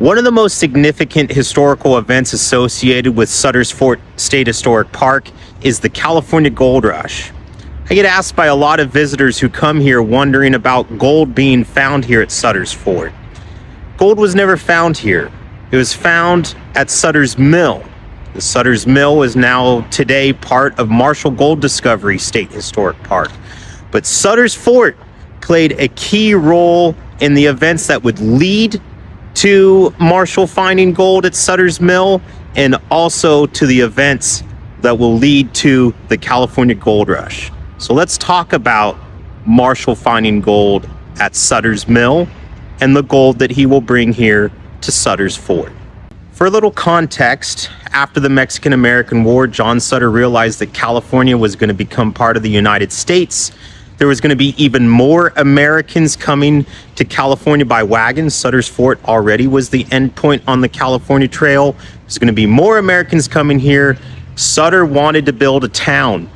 One of the most significant historical events associated with Sutter's Fort State Historic Park is the California Gold Rush. I get asked by a lot of visitors who come here wondering about gold being found here at Sutter's Fort. Gold was never found here. It was found at Sutter's Mill. The Sutter's Mill is now today part of Marshall Gold Discovery State Historic Park. But Sutter's Fort played a key role in the events that would lead to Marshall finding gold at Sutter's Mill, and also to the events that will lead to the California Gold Rush. So let's talk about Marshall finding gold at Sutter's Mill and the gold that he will bring here to Sutter's Fort. For a little context, after the Mexican-American War, John Sutter realized that California was going to become part of the United States. There was going to be even more Americans coming to California by wagon. Sutter's Fort already was the end point on the California Trail. There's going to be more Americans coming here. Sutter wanted to build a town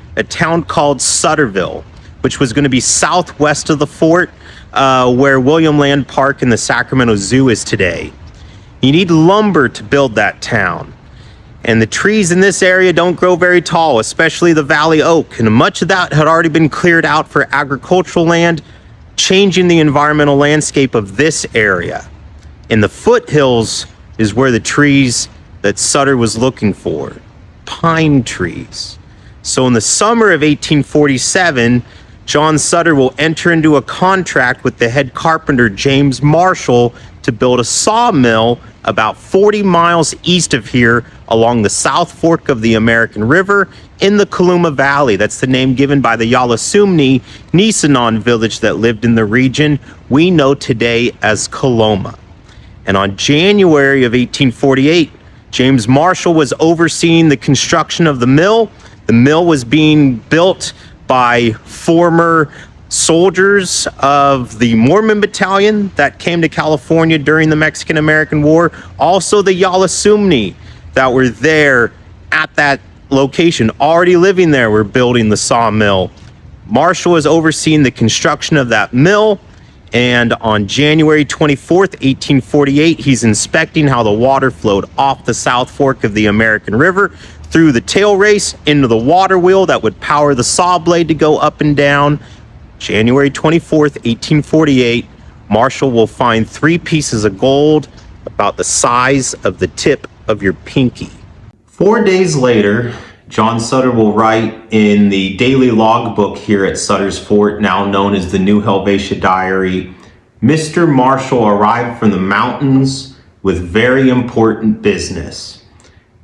called Sutterville, which was going to be southwest of the fort, where William Land Park and the Sacramento Zoo is today. You need lumber to build that town. And the trees in this area don't grow very tall, especially the valley oak. And much of that had already been cleared out for agricultural land, changing the environmental landscape of this area. In the foothills is where the trees that Sutter was looking for, pine trees. So in the summer of 1847, John Sutter will enter into a contract with the head carpenter, James Marshall, to build a sawmill about 40 miles east of here along the South Fork of the American River in the Coloma Valley. That's the name given by the Yalasumni Nisenan village that lived in the region we know today as Coloma. And on January of 1848, James Marshall was overseeing the construction of the mill. The mill was being built by former soldiers of the Mormon Battalion that came to California during the Mexican-American War. Also the Yalasumni that were there at that location, already living there, were building the sawmill. Marshall was overseeing the construction of that mill, and on January 24th, 1848, he's inspecting how the water flowed off the South Fork of the American River through the tail race into the water wheel that would power the saw blade to go up and down. January 24th, 1848, Marshall will find 3 pieces of gold about the size of the tip of your pinky. 4 days later, John Sutter will write in the daily logbook here at Sutter's Fort, now known as the New Helvetia Diary, Mr. Marshall arrived from the mountains with very important business.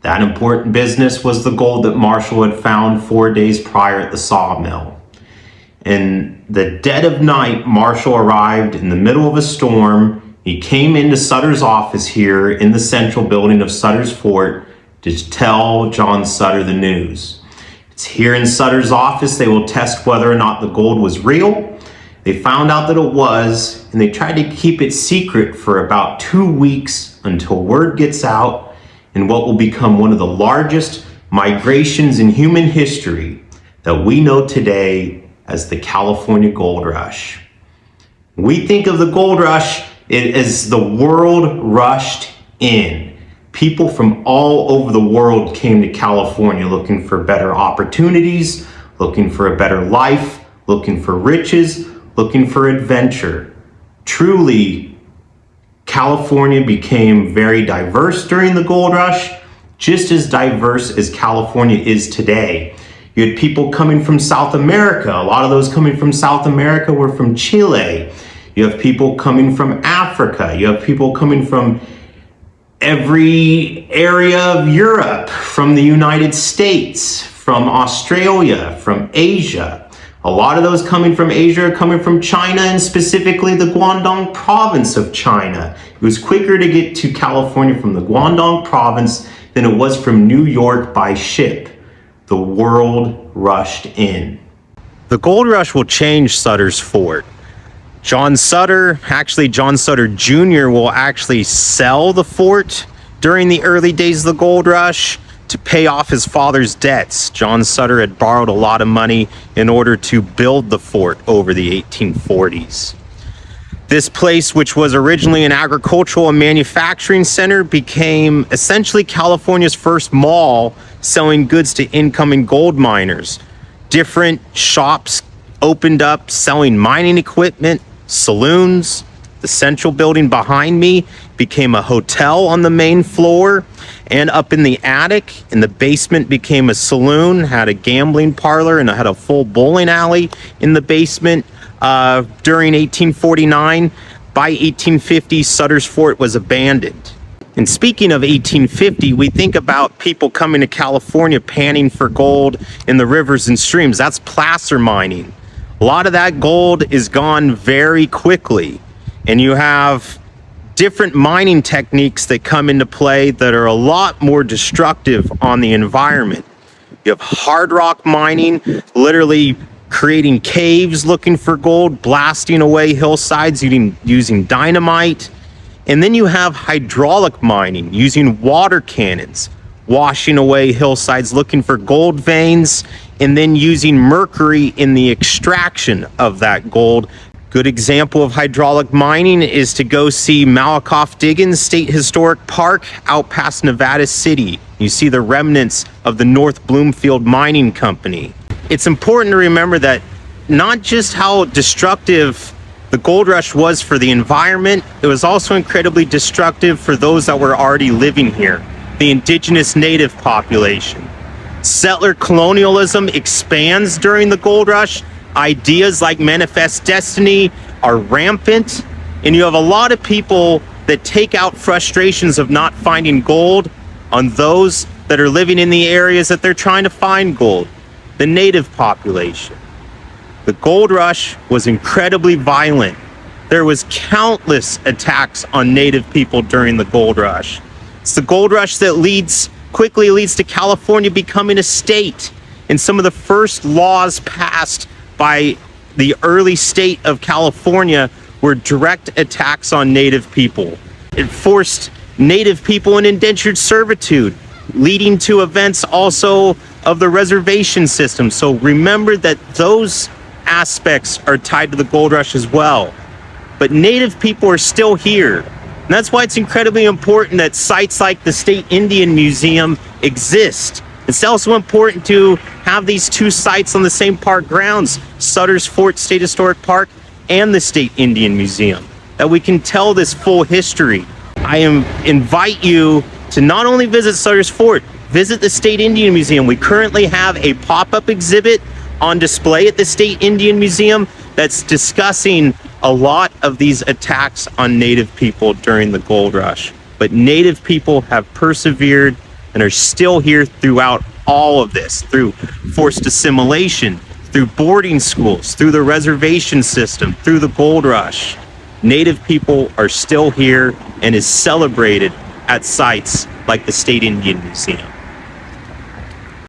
That important business was the gold that Marshall had found 4 days prior at the sawmill. In the dead of night, Marshall arrived in the middle of a storm. He came into Sutter's office here in the central building of Sutter's Fort to tell John Sutter the news. It's here in Sutter's office they will test whether or not the gold was real. They found out that it was, and they tried to keep it secret for about 2 weeks until word gets out in what will become one of the largest migrations in human history that we know today as the California Gold Rush. We think of the gold rush as the world rushed in. People from all over the world came to California looking for better opportunities, looking for a better life, looking for riches, looking for adventure. Truly, California became very diverse during the gold rush, just as diverse as California is today. You had people coming from South America. A lot of those coming from South America were from Chile. You have people coming from Africa. You have people coming from every area of Europe, from the United States, from Australia, from Asia. A lot of those coming from Asia are coming from China, and specifically the Guangdong province of China. It was quicker to get to California from the Guangdong province than it was from New York by ship. The world rushed in. The gold rush will change Sutter's Fort. John Sutter Jr. will actually sell the fort during the early days of the gold rush to pay off his father's debts. John Sutter had borrowed a lot of money in order to build the fort over the 1840s. This place, which was originally an agricultural and manufacturing center, became essentially California's first mall selling goods to incoming gold miners. Different shops opened up selling mining equipment, saloons. The central building behind me became a hotel on the main floor, and up in the attic, in the basement, became a saloon, had a gambling parlor, and had a full bowling alley in the basement. During 1849, by 1850, Sutter's Fort was abandoned. And speaking of 1850, we think about people coming to California panning for gold in the rivers and streams. That's placer mining. A lot of that gold is gone very quickly. And you have different mining techniques that come into play that are a lot more destructive on the environment. You have hard rock mining, literally creating caves looking for gold, blasting away hillsides using dynamite. And then you have hydraulic mining, using water cannons, washing away hillsides looking for gold veins, and then using mercury in the extraction of that gold. Good example of hydraulic mining is to go see Malakoff Diggins State Historic Park out past Nevada City. You see the remnants of the North Bloomfield Mining Company. It's important to remember that not just how destructive the gold rush was for the environment, it was also incredibly destructive for those that were already living here, the indigenous native population. Settler colonialism expands during the gold rush. Ideas like manifest destiny are rampant, and you have a lot of people that take out frustrations of not finding gold on those that are living in the areas that they're trying to find gold, the native population. The gold rush was incredibly violent. There was countless attacks on native people during the gold rush. It's the gold rush that quickly leads to California becoming a state, and some of the first laws passed by the early state of California were direct attacks on native people. It forced native people in indentured servitude, leading to events also of the reservation system. So remember that those aspects are tied to the gold rush as well. But native people are still here. And that's why it's incredibly important that sites like the State Indian Museum exist. It's also important to have these two sites on the same park grounds, Sutter's Fort State Historic Park and the State Indian Museum, that we can tell this full history. I invite you to not only visit Sutter's Fort, visit the State Indian Museum. We currently have a pop-up exhibit on display at the State Indian Museum that's discussing a lot of these attacks on native people during the gold rush. But native people have persevered and are still here throughout all of this, through forced assimilation, through boarding schools, through the reservation system, through the gold rush. Native people are still here and is celebrated at sites like the State Indian Museum.